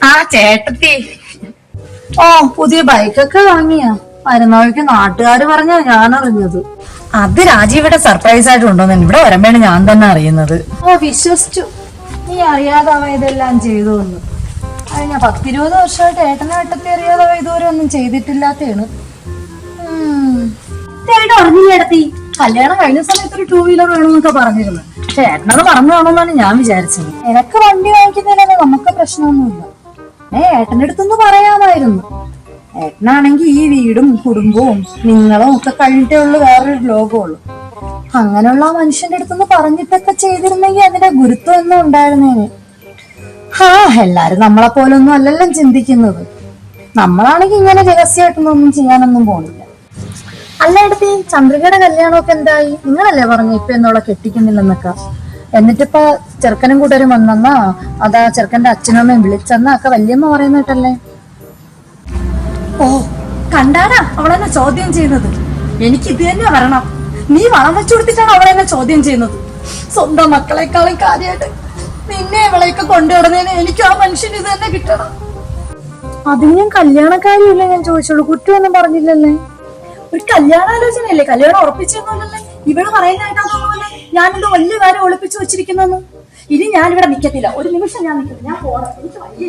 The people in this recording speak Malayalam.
ആ ചേട്ടത്തി. ഓ, പുതിയ ബൈക്കൊക്കെ വാങ്ങിയാ? മരുന്നാൾക്ക് നാട്ടുകാര് പറഞ്ഞാ ഞാൻ അറിഞ്ഞത്. അത് രാജീവിടെ സർപ്രൈസ് ആയിട്ട് കൊണ്ടുവന്നു. ഇവിടെ വരുമ്പോഴാണ് ഞാൻ തന്നെ അറിയുന്നത്. ഓ, വിശ്വസിച്ചു. നീ അറിയാതെ അവ ഇതെല്ലാം ചെയ്തു എന്ന്. കഴിഞ്ഞ 10-20 വർഷമായിട്ട് ഏട്ടനെ വെട്ടത്തി അറിയാതെ അവ ഇതുവരെ ഒന്നും ചെയ്തിട്ടില്ലാത്തതാണ്. ചേട്ടൻ അറിഞ്ഞില്ലേടത്തി, കല്യാണം കഴിഞ്ഞ സമയത്ത് ഒരു 2 വീലർ വേണമെന്നൊക്കെ പറഞ്ഞിരുന്നു. പക്ഷെ ഏട്ടനത് പറഞ്ഞു കാണുമെന്നാണ് ഞാൻ വിചാരിച്ചത്. എനക്ക് വണ്ടി വാങ്ങിക്കുന്നതിനൊന്നും നമുക്ക് പ്രശ്നമൊന്നുമില്ല. ഏട്ടന്റെ അടുത്തൊന്ന് പറയാമായിരുന്നു. ഏട്ടനാണെങ്കിൽ ഈ വീടും കുടുംബവും നിങ്ങളും ഒക്കെ കഴിഞ്ഞിട്ടേ ഉള്ളു വേറൊരു ലോകമുള്ളു. അങ്ങനെയുള്ള ആ മനുഷ്യന്റെ അടുത്തൊന്ന് പറഞ്ഞിട്ടൊക്കെ ചെയ്തിരുന്നെങ്കിൽ അതിന്റെ ഗുരുത്വം ഒന്നും ഉണ്ടായിരുന്നേന്. എല്ലാരും നമ്മളെ പോലൊന്നും അല്ലല്ലോ ചിന്തിക്കുന്നത്. നമ്മളാണെങ്കിൽ ഇങ്ങനെ രഹസ്യമായിട്ടൊന്നും ചെയ്യാനൊന്നും പോണില്ല. അല്ല എടുത്തി, ചന്ദ്രികയുടെ കല്യാണമൊക്കെ എന്തായി? നിങ്ങളല്ലേ പറഞ്ഞു ഇപ്പൊ എന്നോളെ കെട്ടിക്കുന്നില്ലെന്നൊക്കെ. എന്നിട്ടിപ്പ ചെറുക്കനും കൂട്ടരും വന്നെന്നാ അതാ ചെറുക്കന്റെ അച്ഛനും അമ്മയും വിളിച്ചെന്നാ ഒക്കെ വല്യമ്മ പറയുന്ന കേട്ടല്ലേ? ഓ, കണ്ടാടാ അവളെന്നെ ചോദ്യം ചെയ്യുന്നത്. എനിക്ക് ഇത് തന്നെ വരണം. നീ വളം വെച്ചു കൊടുത്തിട്ടാണ് അവളെന്നെ ചോദ്യം ചെയ്യുന്നത്. സ്വന്തം മക്കളെക്കാളും കാര്യമായിട്ട് നിന്നെ അവളെയൊക്കെ കൊണ്ടുവരുന്നതിന് എനിക്ക് ആ മനുഷ്യന് ഇത് തന്നെ കിട്ടണം. അതിന് ഞാൻ കല്യാണക്കാരിയല്ല ഞാൻ ചോദിച്ചോളൂ, കുറ്റമൊന്നും പറഞ്ഞില്ലല്ലേ? ഒരു കല്യാണാലോചനയല്ലേ, കല്യാണം ഉറപ്പിച്ചൊന്നുമല്ലേ? ഇവിടെ പറയുന്നതായിട്ടാ ഞാനെന്തോ വലിയ കാര്യം ഒളിപ്പിച്ചു വെച്ചിരിക്കുന്നെന്ന്. ഇനി ഞാനിവിടെ നിൽക്കത്തില്ല, ഒരു നിമിഷം ഞാൻ നിൽക്കത്തില്ല, ഞാൻ പോണം. എനിക്ക് വയ്യ.